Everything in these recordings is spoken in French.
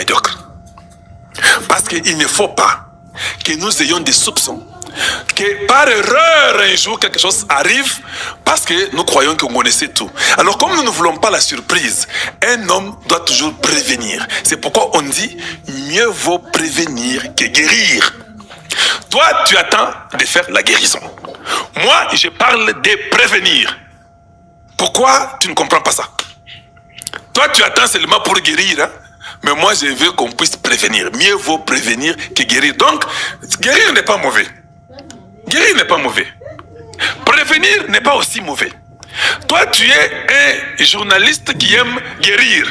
médiocre. Parce qu'il ne faut pas que nous ayons des soupçons que par erreur un jour quelque chose arrive parce que nous croyons qu'on connaissait tout. Alors comme nous ne voulons pas la surprise, un homme doit toujours prévenir. C'est pourquoi on dit mieux vaut prévenir que guérir. Toi tu attends de faire la guérison. Moi je parle de prévenir. Pourquoi tu ne comprends pas ça? Toi tu attends seulement pour guérir, hein? Mais moi je veux qu'on puisse prévenir. Mieux vaut prévenir que guérir. Donc guérir n'est pas mauvais. Guérir n'est pas mauvais. Prévenir n'est pas aussi mauvais. Toi, tu es un journaliste qui aime guérir.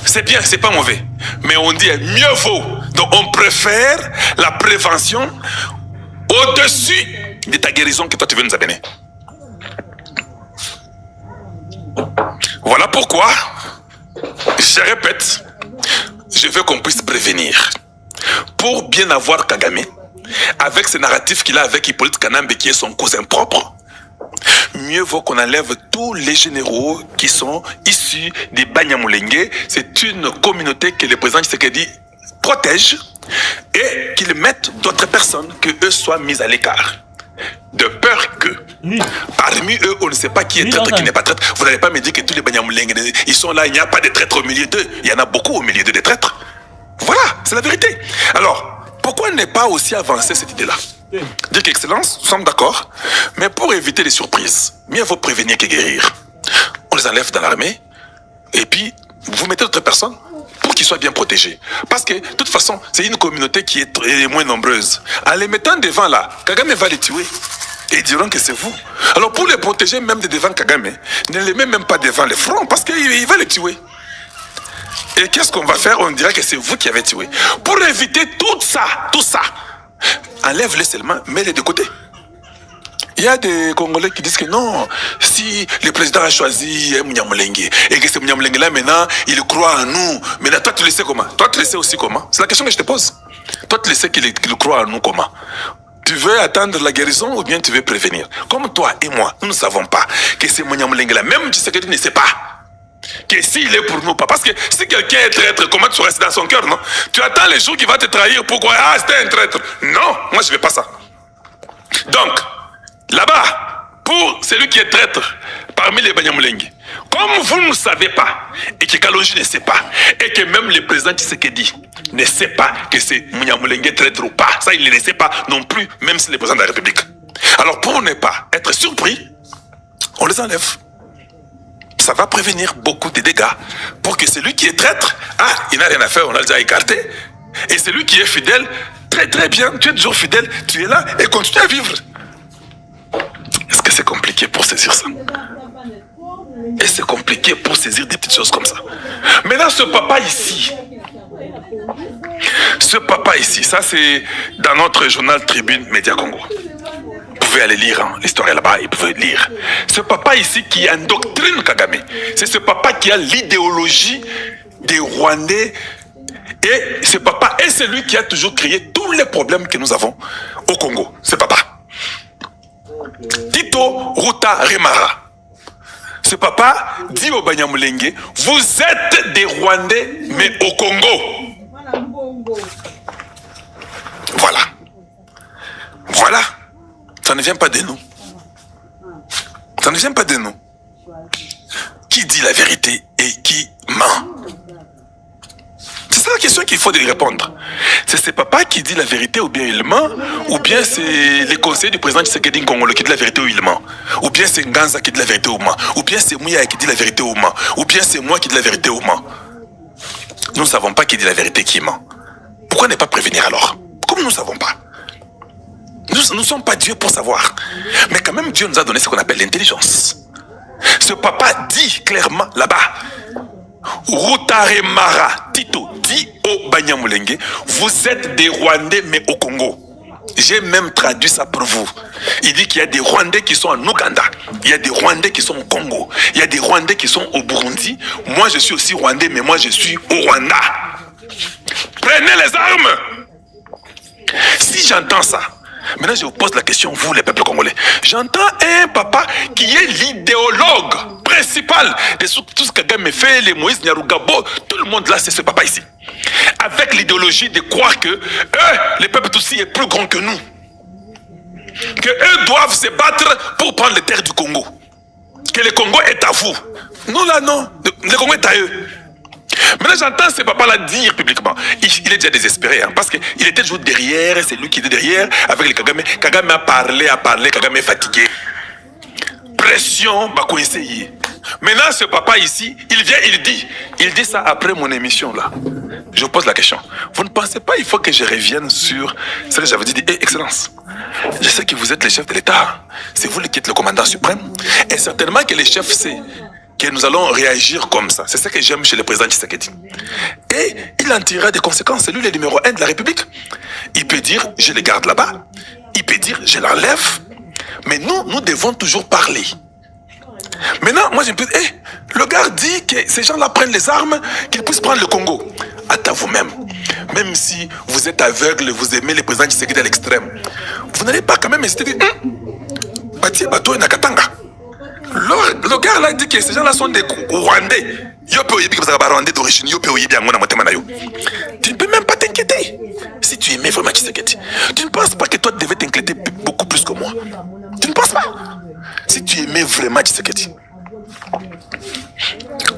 C'est bien, c'est pas mauvais. Mais on dit mieux vaut. Donc on préfère la prévention au-dessus de ta guérison que toi tu veux nous amener. Voilà pourquoi, je répète, je veux qu'on puisse prévenir. Pour bien avoir Kagame, avec ce narratif qu'il a avec Hippolyte Kanambe qui est son cousin propre, mieux vaut qu'on enlève tous les généraux qui sont issus des Banyamulenge. C'est une communauté que le président Tshisekedi protège et qu'il mette d'autres personnes, que eux soient mis à l'écart. De peur que parmi eux, on ne sait pas qui est traître, qui n'est pas traître. Vous n'allez pas me dire que tous les Banyamulenge, ils sont là, il n'y a pas de traîtres au milieu d'eux. Il y en a beaucoup au milieu d'eux, des traîtres. Voilà, c'est la vérité. Alors, pourquoi ne pas aussi avancer cette idée-là? Dire qu'Excellence, nous sommes d'accord, mais pour éviter les surprises, mieux vaut prévenir que guérir. On les enlève dans l'armée, et puis vous mettez d'autres personnes pour qu'ils soient bien protégés. Parce que, de toute façon, c'est une communauté qui est très moins nombreuse. En les mettant devant là, Kagame va les tuer. Et ils diront que c'est vous. Alors pour les protéger même de devant Kagame, ne les met même pas devant le front, parce qu'il va les tuer. Et qu'est-ce qu'on va faire? On dirait que c'est vous qui avez tué. Pour éviter tout ça, enlève-les seulement, mets-les de côté. Il y a des Congolais qui disent que non, si le président a choisi Mnyamulenge, et que ce Mnyamulenge-là maintenant, il croit en nous. Maintenant, toi tu le sais comment? Toi tu le sais aussi comment? C'est la question que je te pose. Toi tu le sais qu'il croit en nous comment? Tu veux attendre la guérison ou bien tu veux prévenir? Comme toi et moi, nous ne savons pas que ce Mnyamulenge-là, même tu sais que tu ne sais pas que s'il est pour nous, pas. Parce que si quelqu'un est traître, comment tu restes dans son cœur, non? Tu attends les jours qu'il va te trahir, pourquoi? Ah, c'était un traître. Non, moi je ne veux pas ça. Donc, là-bas, pour celui qui est traître parmi les Banyamulenge, comme vous ne savez pas, et que Kalonji ne sait pas, et que même le président Tshisekedi ne sait pas que c'est Mnyamulenge traître ou pas, ça il ne le sait pas non plus, même si le président de la République. Alors pour ne pas être surpris, on les enlève. Ça va prévenir beaucoup de dégâts pour que celui qui est traître, il n'a rien à faire, on a déjà écarté. Et celui qui est fidèle, très très bien, tu es toujours fidèle, tu es là et continue à vivre. Est-ce que c'est compliqué pour saisir ça? Et c'est compliqué pour saisir des petites choses comme ça. Maintenant, ce papa ici, ça c'est dans notre journal Tribune Média Congo. Vous pouvez aller lire, hein, l'histoire est là-bas, vous pouvez lire. Ce papa ici qui endoctrine Kagame, c'est ce papa qui a l'idéologie des Rwandais. Et ce papa est celui qui a toujours créé tous les problèmes que nous avons au Congo. Ce papa. Tito Rutaremara. Ce papa dit au Banyamulenge, vous êtes des Rwandais, mais au Congo. Voilà. Voilà. Ça ne vient pas de nous. Ça ne vient pas de nous. Qui dit la vérité et qui ment? C'est ça la question qu'il faut répondre. C'est ce papa qui dit la vérité ou bien il ment, ou bien c'est les conseillers du président Tshisekedi Congolais qui dit la vérité ou il ment, ou bien c'est Nganza qui dit la vérité ou ment, ou bien c'est Mouya qui dit la vérité ou ment, ou bien c'est moi qui dis la vérité ou ment. Nous ne savons pas qui dit la vérité qui ment. Pourquoi ne pas prévenir alors? Comme nous ne savons pas. Nous ne sommes pas Dieu pour savoir. Mais quand même, Dieu nous a donné ce qu'on appelle l'intelligence. Ce papa dit clairement là-bas, Rutaremara Tito dit au Banyamulenge, vous êtes des Rwandais mais au Congo. J'ai même traduit ça pour vous. Il dit qu'il y a des Rwandais qui sont en Ouganda, il y a des Rwandais qui sont au Congo, il y a des Rwandais qui sont au Burundi. Moi je suis aussi Rwandais, mais moi je suis au Rwanda. Prenez les armes. Si j'entends ça, Maintenant, je vous pose la question, vous, les peuples congolais. J'entends un papa qui est l'idéologue principal de tout ce que Kagame fait, les Moïse Nyarugabo, tout le monde là, c'est ce papa ici. Avec l'idéologie de croire que eux, les peuples Tutsis, est plus grand que nous. Que eux doivent se battre pour prendre les terres du Congo. Que le Congo est à vous. Non, là, non. Le Congo est à eux. Maintenant, j'entends ce papa-là dire publiquement. Il est déjà désespéré, hein, parce qu'il était toujours derrière, c'est lui qui était derrière, avec les Kagame. Kagame a parlé, Kagame est fatigué. Pression, bah, essayer. Maintenant, ce papa ici, il vient, il dit ça après mon émission là. Je vous pose la question. Vous ne pensez pas, il faut que je revienne sur ce que j'avais dit, Excellence. Je sais que vous êtes le chef de l'État. C'est vous qui êtes le commandant suprême. Et certainement que le chef sait que nous allons réagir comme ça. C'est ce que j'aime chez le président Tshisekedi. Et il en tirera des conséquences. C'est lui le numéro 1 de la République. Il peut dire, je le garde là-bas. Il peut dire, je l'enlève. Mais nous devons toujours parler. Maintenant, moi je me dis, le gars dit que ces gens-là prennent les armes, qu'ils puissent prendre le Congo. À vous-même. Même si vous êtes aveugle, vous aimez le président Tshisekedi à l'extrême, vous n'allez pas quand même hésiter de dire, Bati Bato et Nakatanga. Le gars là dit que ces gens-là sont des Rwandais. Tu ne peux même pas t'inquiéter. Si tu aimais vraiment Tshisekedi, tu ne penses pas que toi tu devais t'inquiéter beaucoup plus que moi. Tu ne penses pas. Si tu aimais vraiment Tshisekedi,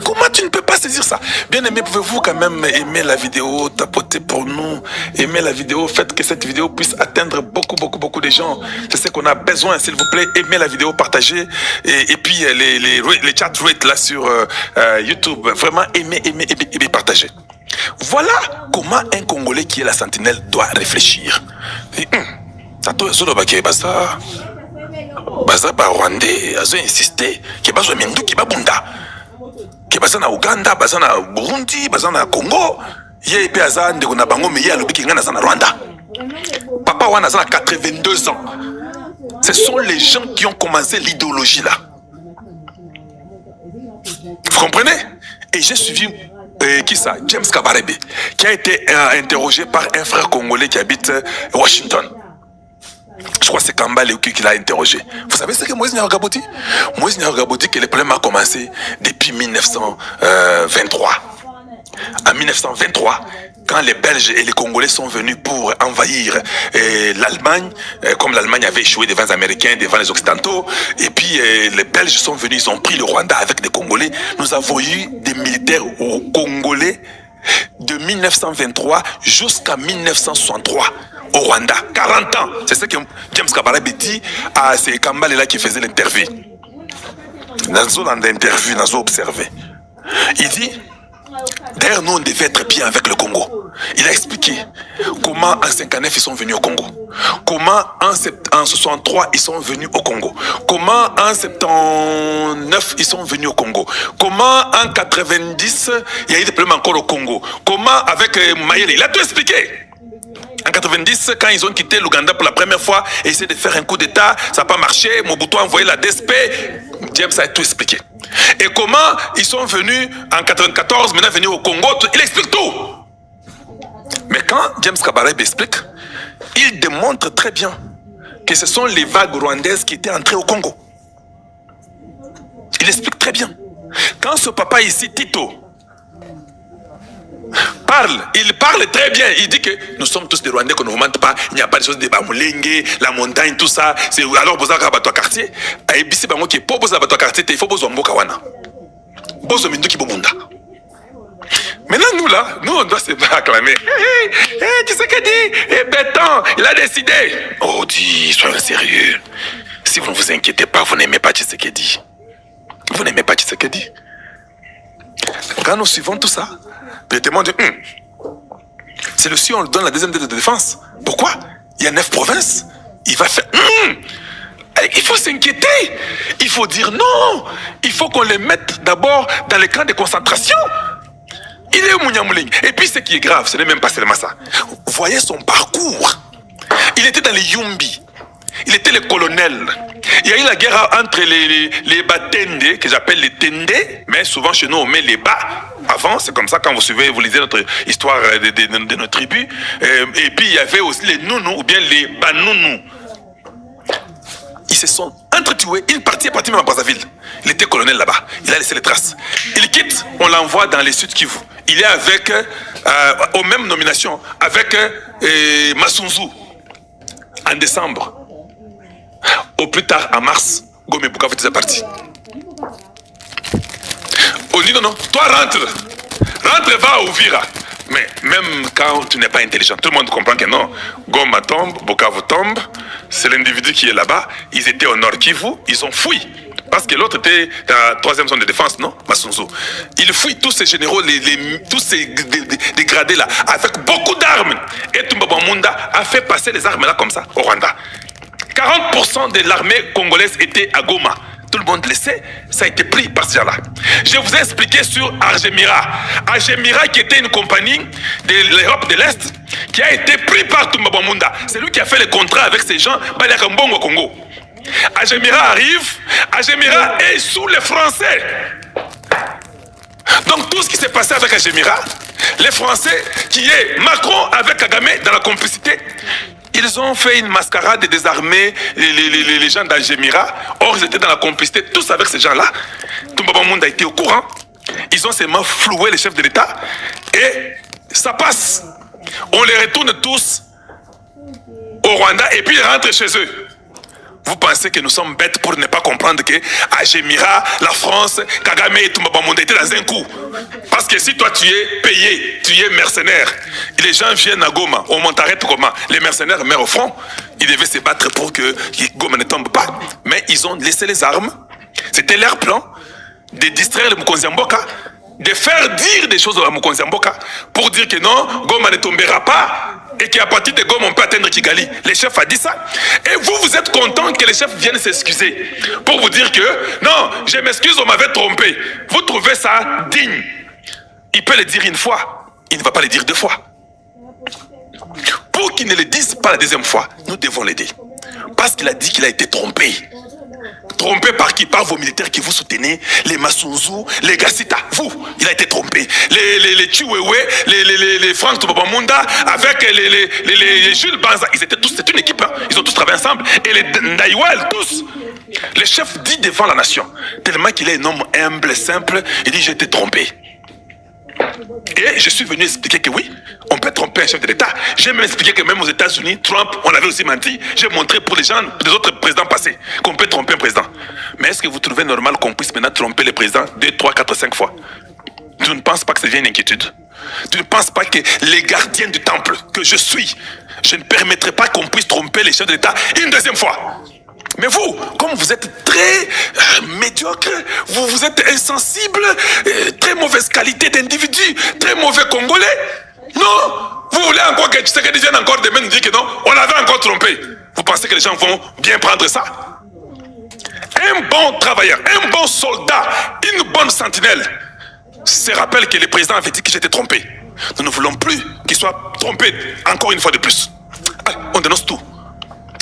comment tu ne peux pas saisir ça? Bien aimé, pouvez-vous quand même aimer la vidéo, tapoter pour nous, aimer la vidéo, faites que cette vidéo puisse atteindre beaucoup de gens. C'est ce qu'on a besoin, s'il vous plaît, aimez la vidéo, partagez, et puis les chat rates là sur YouTube, vraiment aimez, partagez. Voilà comment un Congolais qui est la sentinelle doit réfléchir. Baza ba Rwandais, azo insister, que bazo mindu ki babunda. Que baza na Uganda, baza na Burundi, baza na Congo. Ye pe aza ndeko na bango me ye alobi ki ngana za na Rwanda. Papa wana za na 82 ans. Ce sont les gens qui ont commencé l'idéologie là. Vous comprenez? Et j'ai suivi qui ça? James Kabarebe, qui a été interrogé par un frère congolais qui habite Washington. Je crois que c'est Kambale qui l'a interrogé. Vous savez ce que Moïse Nyarugabo dit? Moïse Nyarugabo dit que le problème a commencé depuis 1923. En 1923, quand les Belges et les Congolais sont venus pour envahir l'Allemagne, comme l'Allemagne avait échoué devant les Américains, devant les Occidentaux, et puis les Belges sont venus, ils ont pris le Rwanda avec des Congolais. Nous avons eu des militaires congolais de 1923 jusqu'à 1963. Au Rwanda, 40 ans. C'est ce que James Kabarebe dit à ces Kambale là qui faisaient l'interview. Dans l'interview, nous avons observé. Il dit, d'ailleurs nous on devait être bien avec le Congo. Il a expliqué comment en 59 ils sont venus au Congo. Comment en 63 ils sont venus au Congo. Comment en 79 ils sont venus au Congo. Comment en 90 il y a eu des problèmes encore au Congo. Comment avec Mayele, il a tout expliqué. En 90, quand ils ont quitté l'Ouganda pour la première fois, et essayaient de faire un coup d'état, ça n'a pas marché, Mobutu a envoyé la DSP, James a tout expliqué. Et comment ils sont venus en 94, maintenant venus au Congo, il explique tout. Mais quand James Kabarebe explique, il démontre très bien que ce sont les vagues rwandaises qui étaient entrées au Congo. Il explique très bien. Quand ce papa ici, Tito, il parle très bien. Il dit que nous sommes tous des Rwandais, qu'on ne vous mente pas. Il n'y a pas de choses de Bamulenge, la montagne, tout ça. Alors, vous avez un quartier. Et puis, c'est qui est pour vous avoir un quartier, il faut vous avoir un Bokawana. Vous avez un Bomunda. Maintenant, nous là, nous on doit se acclamer. Tu sais que dit? Béton, il a décidé. Oh, dis, soyez sérieux. Si vous ne vous inquiétez pas, vous n'aimez pas Tshisekedi. Vous n'aimez pas Tshisekedi. Quand nous suivons tout ça, le témoin dit, c'est le si on lui donne la deuxième de défense. Pourquoi? Il y a 9 provinces. Il va faire, il faut s'inquiéter. Il faut dire non. Il faut qu'on les mette d'abord dans les camps de concentration. Il est Mouniamouling. Et puis ce qui est grave, ce n'est même pas seulement ça. Vous voyez son parcours. Il était dans les Yumbi. Il était le colonel. Il y a eu la guerre entre les Batende, que j'appelle les Tende, mais souvent chez nous on met les Bas. Avant, c'est comme ça, quand vous suivez, vous lisez notre histoire de nos tribus. Et puis il y avait aussi les Nounous, ou bien les Banounou. se sont entretués. Une partie est partie même à Brazzaville. Il était colonel là-bas. Il a laissé les traces. Il quitte, on l'envoie dans les Sud Kivu. Il est avec, aux mêmes nominations, avec Masunzu en décembre. Au plus tard, en mars, Goma et Bukavu étaient partis. On dit non, toi rentre. Rentre, va à Uvira. Mais même quand tu n'es pas intelligent, tout le monde comprend que non. Goma tombe, Bukavu tombe. C'est l'individu qui est là-bas. Ils étaient au Nord Kivu, ils ont fui. Parce que l'autre était dans la troisième zone de défense, non, Masunzu. Il fuit tous ces généraux, tous ces dégradés-là, avec beaucoup d'armes. Et Toumba Munda a fait passer les armes-là comme ça, au Rwanda. 40% de l'armée congolaise était à Goma. Tout le monde le sait, ça a été pris par ce genre-là. Je vous ai expliqué sur Argemira. Argemira qui était une compagnie de l'Europe de l'Est, qui a été pris par Toumba Munda. C'est lui qui a fait le contrat avec ces gens, Baliakambongo au Congo. Argemira arrive, Argemira est sous les Français. Donc tout ce qui s'est passé avec Argemira, les Français, qui est Macron avec Kagame dans la complicité, ils ont fait une mascarade et désarmé les gens d'Argemira. Or, ils étaient dans la complicité, tous avec ces gens-là. Toumba Munda a été au courant. Ils ont seulement floué les chefs de l'État. Et ça passe. On les retourne tous au Rwanda et puis ils rentrent chez eux. Vous pensez que nous sommes bêtes pour ne pas comprendre que Argemira, la France, Kagame et Toumba Munda étaient dans un coup. Parce que si toi tu es payé, tu es mercenaire, et les gens viennent à Goma, on m'arrête Goma, les mercenaires meurent au front, ils devaient se battre pour que Goma ne tombe pas. Mais ils ont laissé les armes, c'était leur plan de distraire le Mukonzi Mboka, de faire dire des choses à Mukonzi Mboka pour dire que non, Goma ne tombera pas. Et qu'à partir de Goma, on peut atteindre Kigali. Le chef a dit ça. Et vous, vous êtes content que le chef vienne s'excuser. Pour vous dire que, non, je m'excuse, on m'avait trompé. Vous trouvez ça digne. Il peut le dire une fois. Il ne va pas le dire deux fois. Pour qu'il ne le dise pas la deuxième fois, nous devons l'aider. Parce qu'il a dit qu'il a été trompé. Trompé par qui? Par vos militaires qui vous soutenez, les Masunzu, les Gassita. Vous, il a été trompé. Les Chiwewe, les Franck Toumba Munda, avec les Jules Banza. Ils étaient tous, c'est une équipe, hein. Ils ont tous travaillé ensemble. Et les Ndaïwal, tous. Le chef dit devant la nation, tellement qu'il est un homme humble, simple, il dit j'ai été trompé. Et je suis venu expliquer que oui, on peut tromper un chef de l'État. J'ai même expliqué que même aux États-Unis, Trump, on avait aussi menti. J'ai montré pour les gens, les autres présidents passés, qu'on peut tromper un président. Mais est-ce que vous trouvez normal qu'on puisse maintenant tromper le président 2, 3, 4, 5 fois? Tu ne penses pas que ça devient une inquiétude? Tu ne penses pas que les gardiens du temple que je suis, je ne permettrai pas qu'on puisse tromper les chefs de l'État une deuxième fois? Mais vous, comme vous êtes très médiocre, vous êtes insensible, très mauvaise qualité d'individu, très mauvais Congolais. Non, vous voulez encore que Tshisekedi vienne encore demain nous dire que non, on l'avait encore trompé. Vous pensez que les gens vont bien prendre ça? Un bon travailleur, un bon soldat, une bonne sentinelle se rappelle que le président avait dit que j'étais trompé. Nous ne voulons plus qu'il soit trompé encore une fois de plus. Allez, on dénonce tout.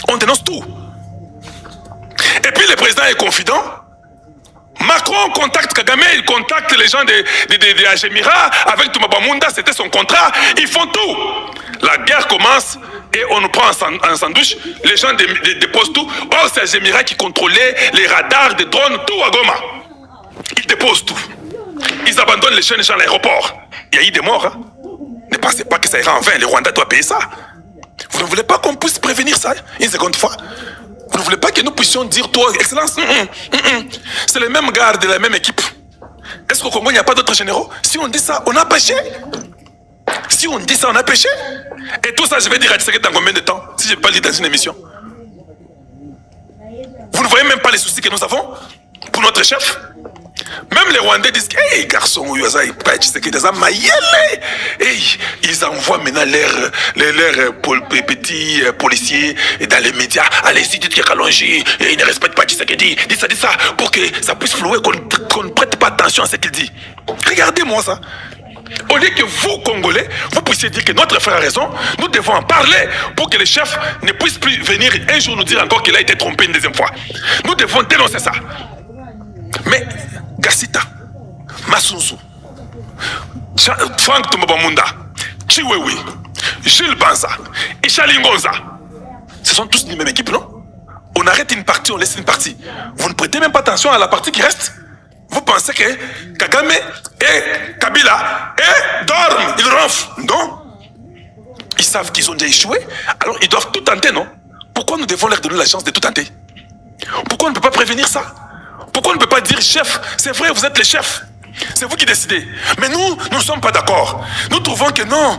On dénonce tout. Et puis le président est confident. Macron contacte Kagame, il contacte les gens de Argemira avec Toumba Munda, c'était son contrat. Ils font tout. La guerre commence et on nous prend en sandwich. Les gens déposent tout. Or, c'est Argemira qui contrôlait les radars, des drones, tout à Goma. Ils déposent tout. Ils abandonnent les jeunes gens à l'aéroport. Il y a eu des morts. Hein. Ne pensez pas que ça ira en vain. Le Rwanda doit payer ça. Vous ne voulez pas qu'on puisse prévenir ça une seconde fois? Vous ne voulez pas que nous puissions dire, toi, Excellence, c'est le même gars de la même équipe. Est-ce qu'au Congo, il n'y a pas d'autres généraux? Si on dit ça, on a péché. Si on dit ça, on a péché. Et tout ça, je vais dire à Tshisekedi dans combien de temps? Si je ne vais pas le dire dans une émission. Vous ne voyez même pas les soucis que nous avons pour notre chef? Même les Rwandais disent, hey garçon, ils envoient maintenant leurs petits policiers dans les médias. Allez-y, dites qu'il y a Kalonji, et ils ne respectent pas Tshisekedi. Dites ça, pour que ça puisse flouer, qu'on ne prête pas attention à ce qu'il dit. Regardez-moi ça. Au lieu que vous, Congolais, vous puissiez dire que notre frère a raison, nous devons en parler pour que le chef ne puisse plus venir un jour nous dire encore qu'il a été trompé une deuxième fois. Nous devons dénoncer ça. Mais Gassita, Masunzu, Franck Toumba Munda, Chiwewe, Jules Banza et Chalingonza, ce sont tous les mêmes équipes, non? On arrête une partie, on laisse une partie. Vous ne prêtez même pas attention à la partie qui reste. Vous pensez que Kagame et Kabila dorment, ils ronflent. Non. Ils savent qu'ils ont déjà échoué, alors ils doivent tout tenter, non? Pourquoi nous devons leur donner la chance de tout tenter? Pourquoi on ne peut pas prévenir ça? Pourquoi on ne peut pas dire, chef, c'est vrai, vous êtes les chefs. C'est vous qui décidez. Mais nous ne sommes pas d'accord. Nous trouvons que non.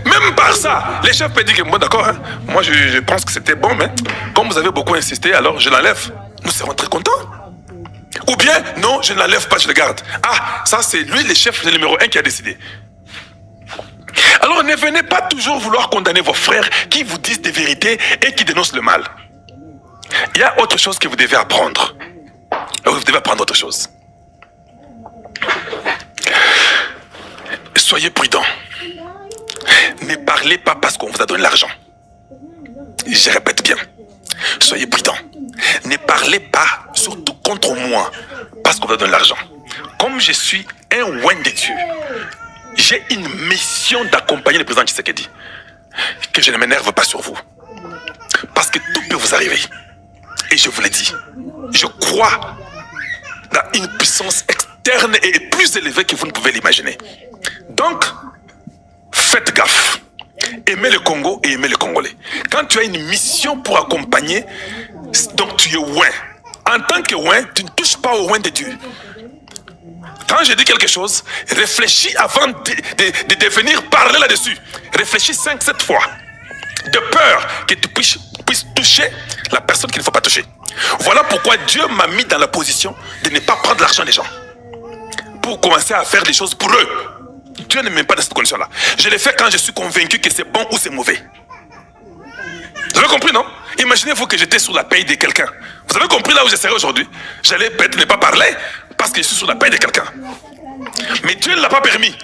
Même par ça, les chefs peuvent dire que bon, d'accord, hein, moi je pense que c'était bon, mais comme vous avez beaucoup insisté, alors je l'enlève. Nous serons très contents. Ou bien, non, je ne l'enlève pas, je le garde. Ah, ça c'est lui, le chef, le numéro 1 qui a décidé. Alors ne venez pas toujours vouloir condamner vos frères qui vous disent des vérités et qui dénoncent le mal. Il y a autre chose que vous devez apprendre. Vous devez apprendre autre chose. Soyez prudents. Ne parlez pas parce qu'on vous a donné l'argent. Je répète bien. Soyez prudents. Ne parlez pas, surtout contre moi, parce qu'on vous a donné l'argent. Comme je suis un oint de Dieu, j'ai une mission d'accompagner le président Tshisekedi. Que je ne m'énerve pas sur vous. Parce que tout peut vous arriver. Et je vous l'ai dit, je crois dans une puissance externe et plus élevée que vous ne pouvez l'imaginer. Donc, faites gaffe. Aimez le Congo et aimez les Congolais. Quand tu as une mission pour accompagner, donc tu es oint. En tant que oint, tu ne touches pas au oint de Dieu. Quand je dis quelque chose, réfléchis avant de devenir parler là-dessus. Réfléchis 5-7 fois. De peur que tu puisses toucher la personne qu'il ne faut pas toucher. Voilà pourquoi Dieu m'a mis dans la position de ne pas prendre l'argent des gens. Pour commencer à faire des choses pour eux. Dieu ne m'aime pas dans cette condition-là. Je le fais quand je suis convaincu que c'est bon ou c'est mauvais. Vous avez compris, non? Imaginez-vous que j'étais sur la paye de quelqu'un. Vous avez compris là où je serais aujourd'hui? J'allais peut-être ne pas parler parce que je suis sur la paye de quelqu'un. Mais Dieu ne l'a pas permis.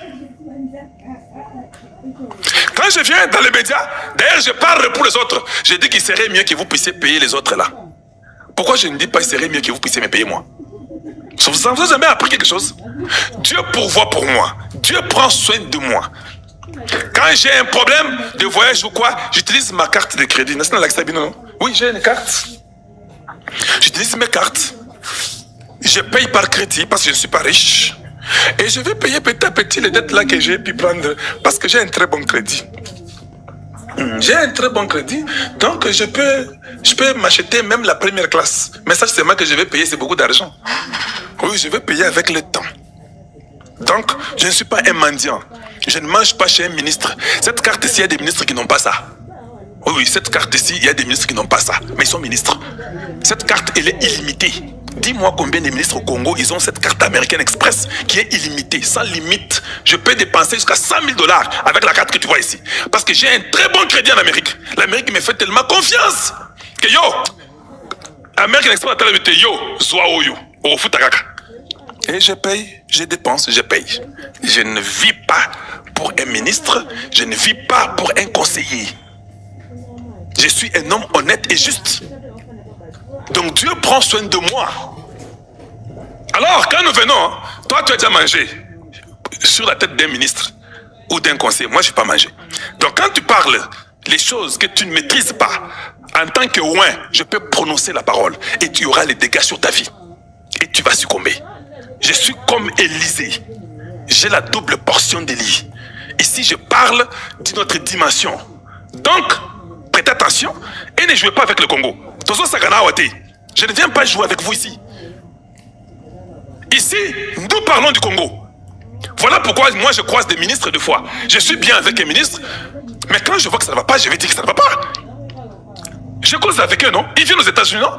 Quand je viens dans les médias, d'ailleurs je parle pour les autres. Je dis qu'il serait mieux que vous puissiez payer les autres là. Pourquoi je ne dis pas qu'il serait mieux que vous puissiez me payer moi? Vous avez jamais appris quelque chose? Dieu pourvoit pour moi. Dieu prend soin de moi. Quand j'ai un problème de voyage ou quoi, j'utilise ma carte de crédit. N'est-ce pas, non? Oui, j'ai une carte. J'utilise mes cartes. Je paye par crédit parce que je ne suis pas riche. Et je vais payer petit à petit les dettes là que j'ai pu prendre parce que j'ai un très bon crédit. J'ai un très bon crédit, donc je peux m'acheter même la première classe. Mais ça, c'est moi que je vais payer, c'est beaucoup d'argent. Oui, je vais payer avec le temps. Donc, je ne suis pas un mendiant. Je ne mange pas chez un ministre. Cette carte-ci, il y a des ministres qui n'ont pas ça. Oui, cette carte-ci, il y a des ministres qui n'ont pas ça. Mais ils sont ministres. Cette carte, elle est illimitée. Dis-moi combien de ministres au Congo, ils ont cette carte American Express qui est illimitée, sans limite. Je peux dépenser jusqu'à 100 000 $ avec la carte que tu vois ici. Parce que j'ai un très bon crédit en Amérique. L'Amérique me fait tellement confiance que yo, American Express a dit yo, sois yo, au futakaka. Et je paye, je dépense, je paye. Je ne vis pas pour un ministre, je ne vis pas pour un conseiller. Je suis un homme honnête et juste. Donc Dieu prend soin de moi. Alors quand nous venons, toi tu as déjà mangé sur la tête d'un ministre ou d'un conseiller. Moi je n'ai pas mangé. Donc quand tu parles les choses que tu ne maîtrises pas, en tant que oint, je peux prononcer la parole et tu auras les dégâts sur ta vie. Et tu vas succomber. Je suis comme Élisée. J'ai la double portion d'Élie. Ici je parle d'une autre dimension. Donc, prêtez attention et ne jouez pas avec le Congo. Je ne viens pas jouer avec vous ici. Ici, nous parlons du Congo. Voilà pourquoi moi je croise des ministres deux fois. Je suis bien avec les ministres, mais quand je vois que ça ne va pas, je vais dire que ça ne va pas. Je cause avec eux, non? Ils viennent aux États-Unis, non?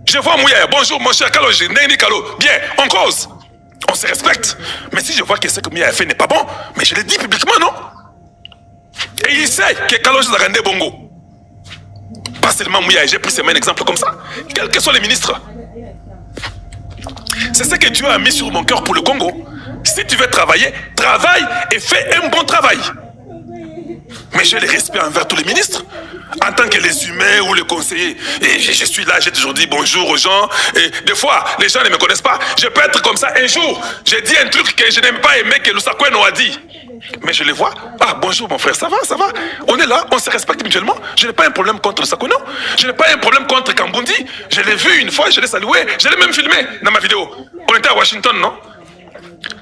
Je vois Mouya, bonjour mon cher Kalo, Néni Kalo. Bien, on cause. On se respecte. Mais si je vois que ce que Mouya a fait n'est pas bon, mais je le dis publiquement, non? Et il sait que Kalo a rendu bongo. Pas seulement Mouya, j'ai pris seulement un exemple comme ça. Quels que soient les ministres. C'est ce que Dieu a mis sur mon cœur pour le Congo. Si tu veux travailler, travaille et fais un bon travail. Mais j'ai le respect envers tous les ministres. En tant que les humains ou les conseillers. Et je suis là, j'ai toujours dit bonjour aux gens. Et des fois, les gens ne me connaissent pas. Je peux être comme ça un jour. J'ai dit un truc que je n'aime pas aimer que Lusakoueno a dit. Mais je les vois. Ah, bonjour mon frère, ça va, ça va. On est là, on se respecte mutuellement. Je n'ai pas un problème contre Sakono. Je n'ai pas un problème contre Kambundi. Je l'ai vu une fois, je l'ai salué, je l'ai même filmé dans ma vidéo. On était à Washington, non?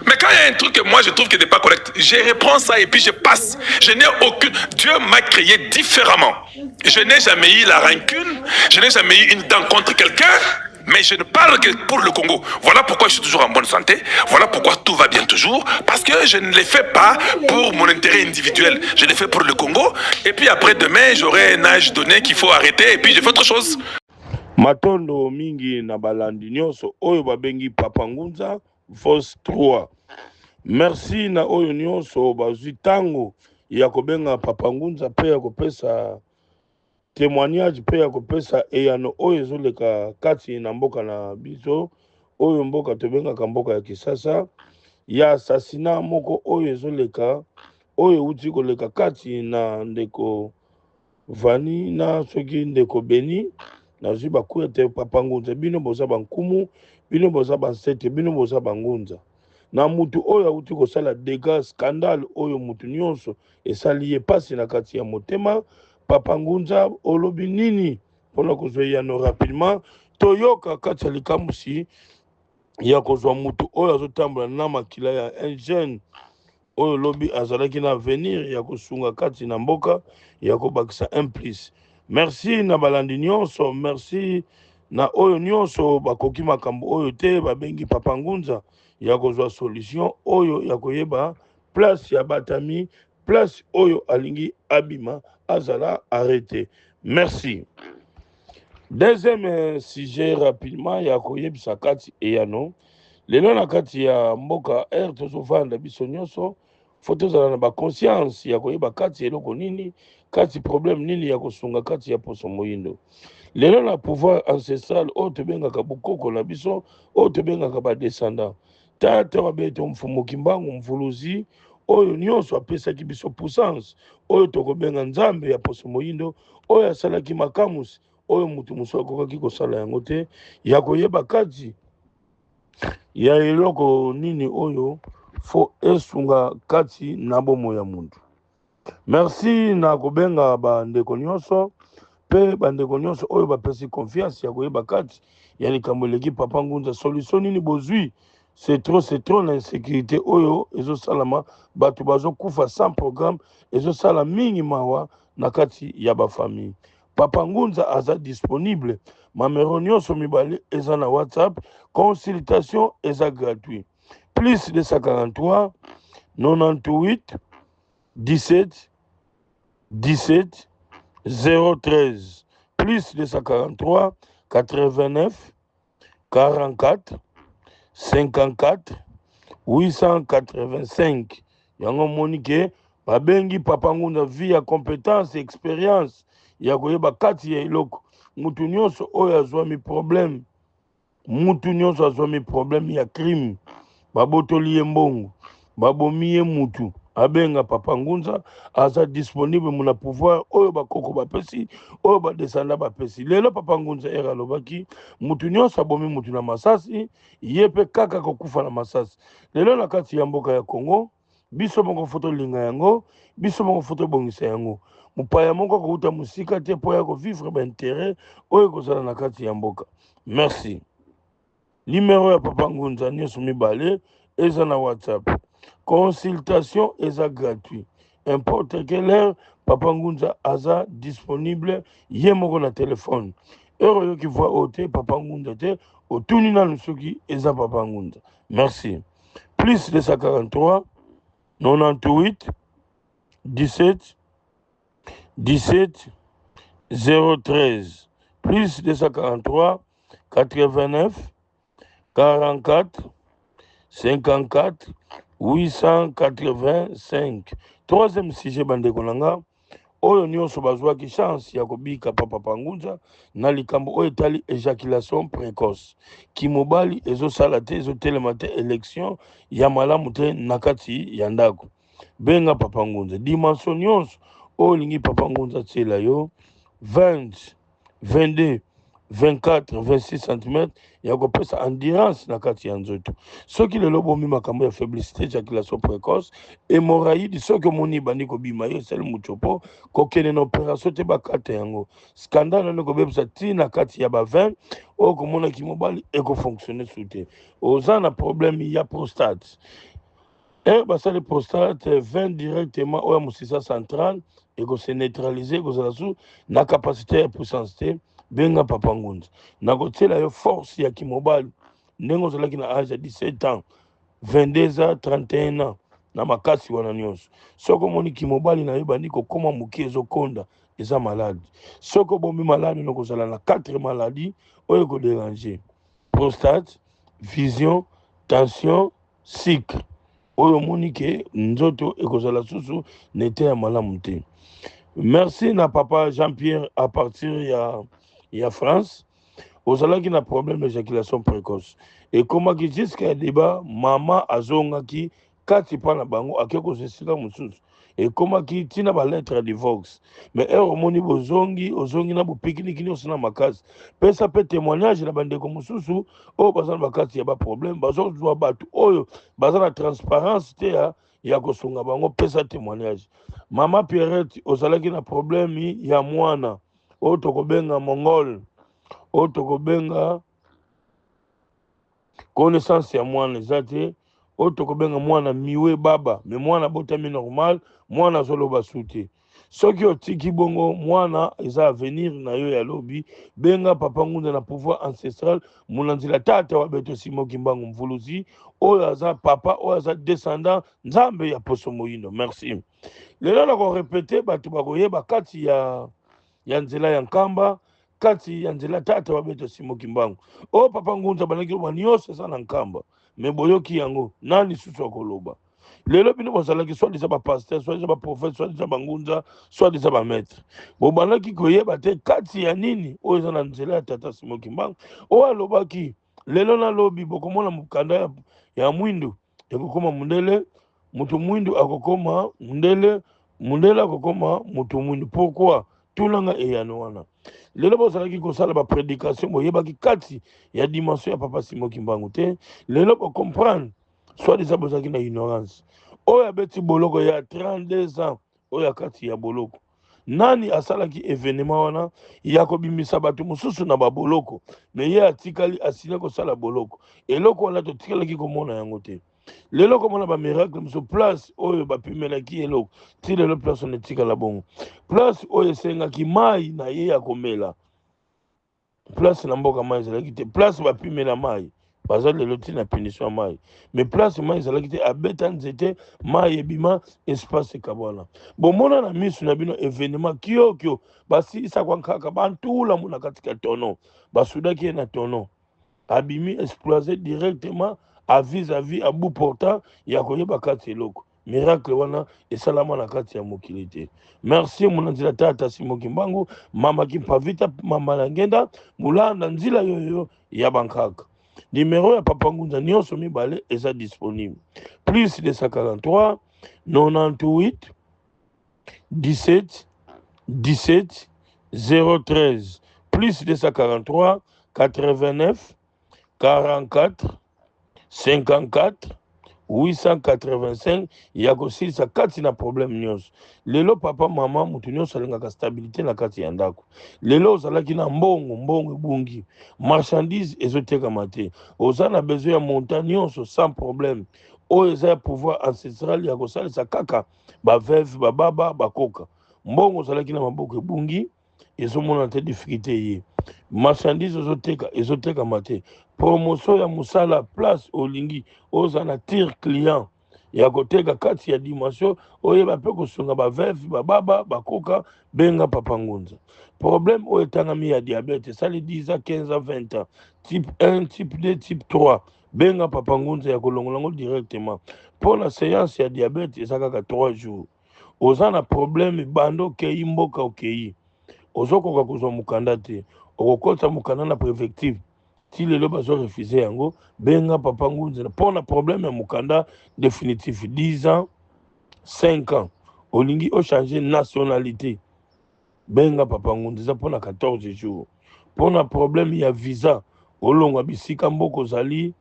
Mais quand il y a un truc que moi je trouve qui n'est pas correct, je reprends ça et puis je passe. Je n'ai aucune... Dieu m'a créé différemment. Je n'ai jamais eu la rancune, je n'ai jamais eu une dent contre quelqu'un, mais je ne parle que pour le Congo. Voilà pourquoi je suis toujours en bonne santé, voilà pourquoi tout va bien toujours, parce que je ne les fais pas pour mon intérêt individuel, je les fais pour le Congo, et puis après demain, j'aurai un âge donné qu'il faut arrêter, et puis je fais autre chose. Matondo mingi na balandi nyonso oyo babengi Papa Ngunza Voice 3. Merci na oyo nyonso bazwi tango ya kobenga Papa Ngunza pe ya kopesa témoignage pe ya kopesa eyano oyo ezoleka kati na mboka na biso oyo mboka tobengaka mboka ya Kisasa ya assassinat moko oyo ezoleka oyo uti koleka kati na ndeko Vani na soki ndeko Beni nazwi bakuya te Papa Ngunza bino boza bankumu bino boza bansete bino boza bangunza na mutu oyo auti kosala dégâts scandale oyo mutu nyonso esali ye pasi na kati ya motema. Papa Ngunza olobi nini mpona kozwa yano rapidement toyoka kati ya likambusi ya kozwa mutu oyo azotambola na makila ya un jeune oyo lobi azalaki na avenir ya kosunga kati na mboka ya kobakisa implice. Merci na balandi nyonso, merci na oyo nyonso bakoki makambo oyo te babengi Papa Ngunza ya kozwa solution oyo ya koyeba place ya batami, place oyo alingi abima azala arrêté. Merci. Deuxième sujet rapidement ya koyebisa kati eyano lelo na kati ya mboka tozovanda biso nyonso faut tozala na conscience ya koyeba kati eloko nini kati problème nini ya kosunga kati ya poso moyindo. Lelo na pouvoir ancestral oyo tobengaka bokoko na biso oyo tobengaka badescendant tata babeto mfumoki mbangu mvuluzi oyo nyonso apesaki biso puissance oyo tokobenga nzambe ya poso moyindo oyo asalaki makamusi oyo mutu mosu akokaki kosala yango te ya koyeba kati ya eloko nini oyo fo esunga kati na bomo ya muntu. Merci na kobenga bandeko nyonso pe bandeko nyonso oyo bapesi confiance ya koyeba kati ya likambo eleki Papa Ngunza solution nini bozwi. C'est trop l'insécurité oyo ezosalama bato bazokufa sans programme ezosala mingi mawa na kati ya bafamille. Papa Ngunza aza disponible mamero nyonso mibale eza na WhatsApp, consultation eza gratuit plus 243 98 17 17 013 plus 243 89 44 54 885. Yango monike babengi Papa Ngunza via compétence expérience ya koyeba kati ya iloko mutu nyonso oyo azwami problème mutu nyonso azwami problème ya crime babotoli ye mbongo babomi ye mutu abenga Papa Ngunza aza disponible muna pouvoir oyo bakoko bapesi oyo badesanda bapesi. Lelo Papa Ngunza alobaki mutu nyonso abomi mutu na masasi ye pe kaka kokufa na masasi. Lelo na kati ya mboka ya Congo biso moko foto linga yango biso moko foto bongisa yango mupaya moko kouta musika te po ya ko vivre ba intérêt oyo kozala na kati ya mboka. Merci. Numéro ya Papa Ngunza nyonso mibale eza na WhatsApp. Consultation eza gratuit. Importe quelle heure Papa Ngunza aza disponible ye moko na téléphone. Heure yo ki voit ote Papa Ngunza te otuni na nusuki eza Papa Ngunza. Merci. Plus 243 98 17 17 013 plus 243 89 44 54 885. Troisième sujet bandeko nanga oyo nyonso bazwaki chance ya kobika Papa Ngunza na likambo oyo etali éjaculation précoce kimobali ezosala te ezotelema te élection ya malamu te na kati ya ndako benga Papa Ngunza dimension nyonso oyo lingi Papa Ngunza tiela yo 20 22 24-26 cm ya kopesa endurance na kati ya nzoto. Soki lelo bomi makambo ya faiblesse éjaculation précoce, hémorroïde soki omoni bandi kobima yo sel muchopo kokende na opération te bakata yango. Scandale ne kobebisa tina kati ya ba 20 o komona ki mobali ekofonctionner sute. Oza na problème ya prostate. Basali prostate 20 directement oya musisa central et que se neutraliser que ça sous na capacité ya puissance te benga papa ngunza na kotela yo force ya kimobali ndenge ozalaki na âge ya 17 ans 22 ans 31 ans na makasi wana nyonso soko moni kimobali na yo bandi kokoma moki ezokonda eza malade soko bombi malade na kozala na 4 maladies oyo kodéranger prostate vision tension cycle oyo moni ke nzoto ekozala susu nete ya malamu te. Merci na papa Jean-Pierre à partir ya France. Ozalaki na problème d'éjaculation précoce. Et comment qui jusqu'à débat maman azongaki kati pa na bango akeko sesika mususu. Et comment qui tina ba lettre de divorce. Mais moni bozongi ozongi na bo pique-nique ni osina makasi. Pesa pe témoignage na bande ko mususu o bazana bakati ya ba problème bazo zwa batu oyo bazana transparence te ya kosunga bango pesa témoignage. Mama Pierrette ozalaki na problème ya mwana o tokobenga mongol o tokobenga connaissance ya mwana ezate o tokobenga mwana miwe baba mais mwana botami normal mwana zoloba sute soki otiki bongo mwana eza avenir na yo ya lobi benga papa ngunza na pouvoir ancestral munanzila tata wa beto Simo Kimbangu mvuluzi oyo aza papa oyo aza descendant nzambe ya poso moyindo. Merci. Lelo na ko répéter bato bakoyeba kati ya nzela ya nkamba kati ya nzela tata wa beto Simo Kimbangu o papa ngunza banaki ba nyonso eza na nkamba me boyoki yango nani susu akoloba lelo bino bozalaki soit déjà ba pasteur soit déjà ba prophète soit déjà bangunza soit déjà ba maître bobanaki koyeba te kati ya nini oyo eza na nzela ya tata Simo Kimbangu oyo alobaki lelo na lobi bokomona mukanda ya mwindu ekokoma mundele mutu mwindu akokoma mundele mundele akokoma mutu mwindu. Pourquoi tulanga eyano wana lelo bozalaki kosala ba prédication boyebaki kati ya dimension ya papa Simo Kimbangu te lelo comprendre soit déjà bozalaki na ignorance oyo abeti boloko ya 32 ans oyo kati ya boloko nani asalaki événement wana ya kobimisa bato mosusu na baboloko me ye atikali asila kosala boloko eloko wana totikalaki komona yango te lelo komona ba miracle mosu place oyo bapimelaki eloko ti lelo place on etikala bongo place oyo esengaki mai na ye ya komela place na mboka mai ezalaki te place bapimela mai baza lelo ti na punition ya mai mais place mai ezalaki te abeta nzete mai ebima espace ekabwana bomona na miso na bino événement kiokio basilisaka kaka bantula mu na kati ya tono basudaki ye na tono abimi exploser directement à vis-à-vis à bout portant ya koyeba kati eloko miracle wana esalama na kati ya mokili te. Merci munanzila tata Simo Kimbangu mama kimpavita mama na ngenda mulanda nzila yoyo ya bankaka. Numéro ya papa ngunza nyonso mibale eza disponible plus 243 98 17 17 013 plus 243 89 44 54 885 ya kosilisa kati na problème nyonso lelo papa mama mutu nyonso alingaka stabilité na kati ya ndako lelo ozalaki na mbongo ebungi marchandise ezotekama te oza na besoin ya montagne nyonso sans problème oyo eza ya pouvoir ancestral ya kosalisa kaka baveve bababa bakoka mbongo ozalaki na maboko ebungi ezomona te difficulté ye marchandise ezotekama te promotion ya musala place olingi oza na tir client ya koteka kati ya dimension oyeba pe kosunga baveve bababa bakoka benga papa ngunza problème oyo etangami ya diabète esali 10 ans 15 ans 20 ans type 1 type 2 type 3 benga papa ngunza ya kolongola ngo directement mpo na séance ya diabète eza kaka 3 jours oza na problème bando okei mboka okei ozokoka kozwa mukanda te okokota mukanda na préfective ti lelo bazo refuse yango benga papa ngunza pona problème ya mukanda définitif 10 ans 5 ans olingi o changer nationalité benga papa ngunza pona 14 jours pona problème ya visa olonga bisika mboko zali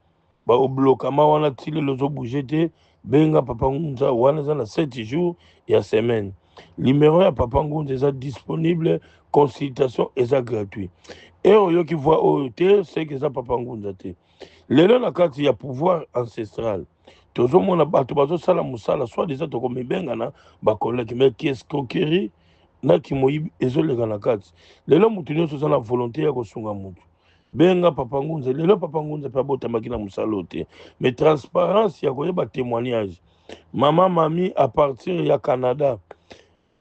ba oblokama wana tile lozo bouger te benga papa ngunza wana za na 7 jours ya semaine. Numéro ya papa ngunza eza disponible, consultation eza gratuit. Et oyo qui voit OET c'est que ça papa ngunza te. Lelo na kati ya pouvoir ancestral tozomona bato bazosala musala soit déjà tokomibenga na bakoleki mais qui escroquerie na kimoyibi ezoleka na kati. Lelo mutu nyonso aza na volonté ya kosunga mutu benga papa ngunza. Lelo papa ngunza mpe abotamaki na musala te mais transparence ya koyeba témoignage. Mama mami à partir ya Canada,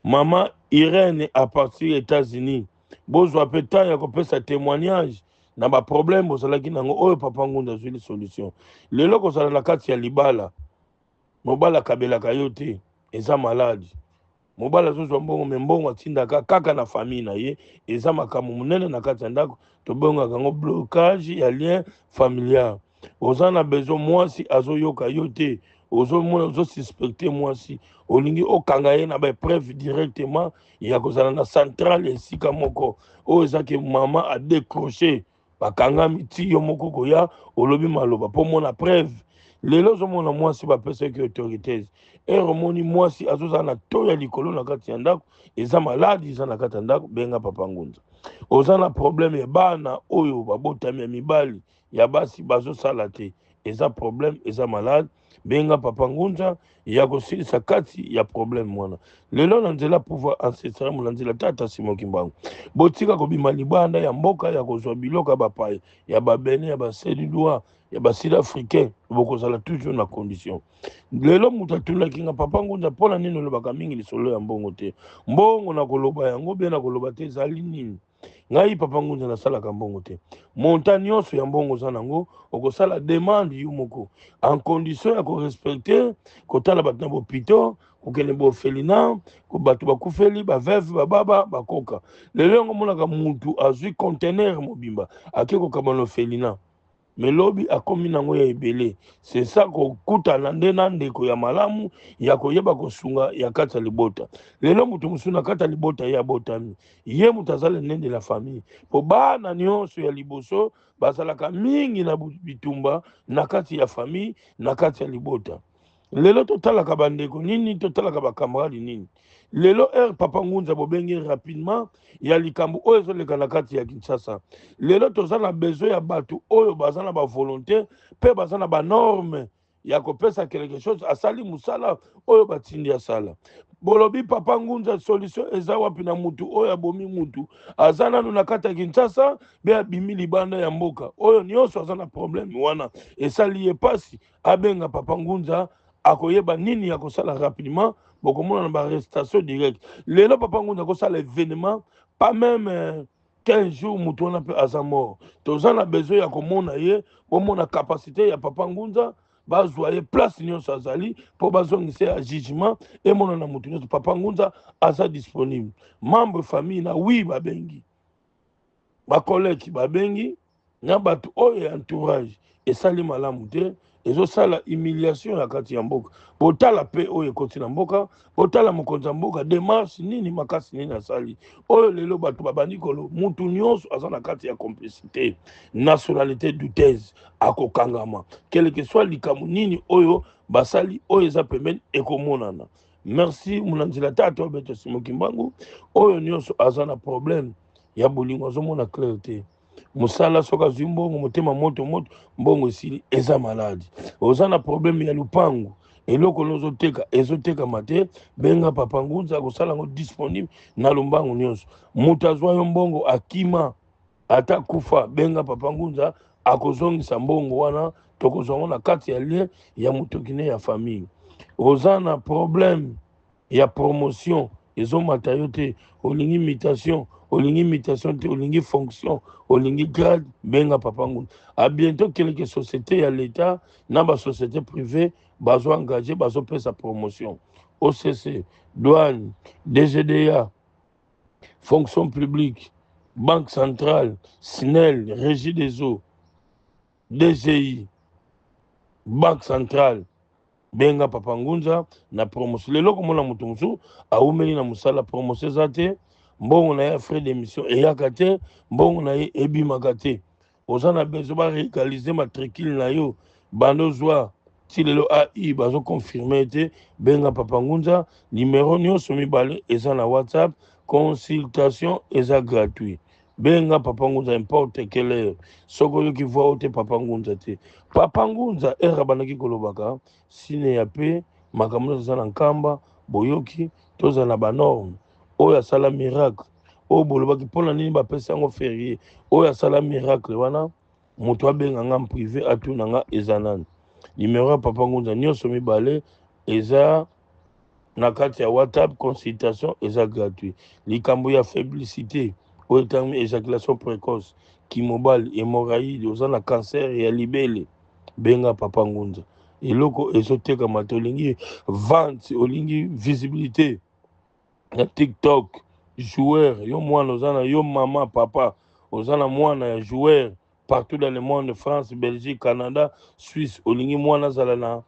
mama Irène à partir États-Unis, bozwa mpe temps ya kopesa témoignage na ba problème bozalaki nango oyo papa ngunza azwili solution. Lelo kozala na kati ya libala mobala kabelaka yo te eza malade, mobala azozwa mbongo me mbongo atindaka kaka na famille na ye eza makambo monene na kati ya ndako tobengaka yango blocage ya lien familial. Oza na besoin mwasi azoyoka yo te, ozomona ozosuspecte mwasi olingi okanga ye na bapreuve directement ya kozala na centrale esika moko oyo ezaki mama adécroché bakangami ti yo moko koya olobi maloba mpo mona preuve. Lelo ozomona mwasi bapesaki autorité ere omoni mwasi azozala na to ya likolo na kati ya ndako eza maladi eza na kati ya ndako benga papa ngunza. Oza na problème ya bana oyo babotami ya mibali ya basi bazosala te eza problème eza malade benga papa ngunza ya kosilisa kati ya problème mwana. Lelo na nzela pouvoir ancestral na nzela tata Simon Kimbangu botika kobima libanda ya mboka ya kozwa biloko ya bapaye ya babene ya baselilwa ya basud africain bokozala toujours na condition. Lelo mutu atulaki nga papa ngunza mpona nini olobaka mingi lisolo ya mbongo te, mbongo na koloba yango be na koloba te ezali nini. Ngai papa ngunza nasalaka mbongo te, monta nyonso ya mbongo oza nango okosala demande yo moko en condition ya korespecte kotala bato na bopito kokende bofelina bato bakufeli baveve bababa bakoka. Lelo yango monaka mutu azwi conteneur mobimba ake kokaba na ofelina mais lobi akomi nango ya ebele. C'est ça kokutana nde na ndeko ya malamu ya koyeba kosunga ya kati ya libota. Lelo mutu mosusu na kati ya libota ye abotami ye mutu azali nende la famille po bana nyonso ya liboso bazalaka mingi na bitumba na kati ya famille na kati ya libota. Lelo totalaka bandeko nini totalaka bakamaradi nini. Lelo papa ngunza bobengi rapidement ya likambo oyo ezoleka na kati ya Kinshasa. Lelo toza na besoin ya bato oyo baza na ba volonté pe baza na ba norme ya kopesa quelque chose asali musala oyo batindi asala. Bolobi papa ngunza solution eza wapi na mutu oyo abomi mutu aza nanu na kati ya Kinshasa be abimi libanda ya mboka oyo nyonso aza na problème wana esali ye pasi abenga papa ngunza akoyeba nini ya kosala rapidement bokomona na baarrestation directe. Lelo papa ngunza kosala événement pas même 15 jours mutu wana mpe aza mort. Toza na besoin ya komona ye bomona capacité ya papa ngunza bazwa ye place nyonso azali mpo bazongisa ya jugement emona na mutu nyonso papa ngunza aza disponible. Membre famille na wi babengi bakoleki babengi na bato oyo ya entourage esali malamu te ezosala humiliation na kati ya mboka. Botala pe oyo ekoti na mboka botala mokonzi ya mboka démarche nini makasi nini asali oyo lelo bato babandi kolo mutu nyonso aza na kati ya complicité nationalité douteuse akokangama quel que soit likambo nini oyo basali oyo eza pembeni ekomonana. Merci munanzila tata obeto Simon Kimbangu oyo nyonso aza na problème ya bolingo azomona clarté musala soka azwi mbongo motema moto mbongo esili eza maladi. Oza na problème ya lupangu eloko nozoteka ezotekama te benga papa ngunza akosala yango disponible na lombangu nyonso. Mutu azwa yo mbongo akima ata kufa benga papa ngunza akozongisa mbongo wana tokozongo na kati ya lien ya mutokine ya famille. Oza na problème ya promotion ezomata yo te olingi imitation te olingi fonction olingi grade benga papa ngunza. A bientôt quelques sociétés ya l'état na ba société privée bazo engagé bazo pesa promotion OCC douane DGDA fonction publique banque centrale SNEL régie des eaux DGI banque centrale benga papa ngunza na promotion. Lelo komona mutu musu aumeli na musala promotion zate mbongo na ye frais d'émission eyaka te mbongo na ye ebimaka te oza na besoin baréalize matricule na yo bando ozwa ti lelo ai bazoconfirme te benga papa ngunza numéro nyonso mibale eza na whatsapp consultation eza gratuit benga papa ngunza importe quelle heure soki oyoki voi oyo te papa ngunza te papa ngunza ere bandaki kolobaka sine ya pe makambo nyonso eza na nkamba boyoki tozala na banorme oyo asala miracle oyo bolobaki mpona nini bapesa yango ferie oyo asala miracle wana moto abenga nga privé atuna nga eza nani numéro ya papa ngunza nyonso mibale eza na kati ya whatsapp consultation eza gratuit likambo ya féblicité oyo etangami éjaculation précoce kimobali hémorraïde oza na cancer ya libele benga papa ngunza eloko ezotekama te olingi vente olingi visibilité na tiktok joueur yo mwana oza na yo mama papa oza na mwana ya joueur partout dans le monde France Belgique Canada Suisse olingi mwana azala na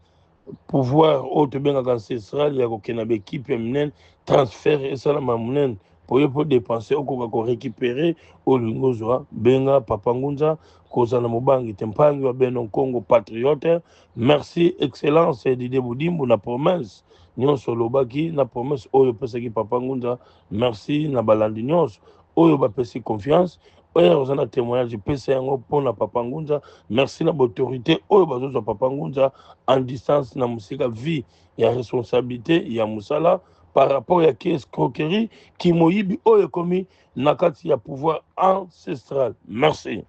pouvoir oyo tobengaka ancestral ya kokenda baekipe ya minene transfert esalama monene po ye mpo dépense okoka korécupere olingi ozwa benga papa ngunza kozala mobangi te mpangi wa beno nkongo patriote merci excellence dide budimbu na promesse nyonso olobaki na promesse oyo opesaki papa ngunza merci na balandi nyonso oyo bapesi confiance oyo oza na témoignage epesa yango mpona papa ngunza merci na baautorité oyo bazozwa papa ngunza en distance na mosika vie ya responsabilité ya mosala par rapport ya ki escroquerie ki moyibi oyo ekomi na kati ya pouvoir ancestral merci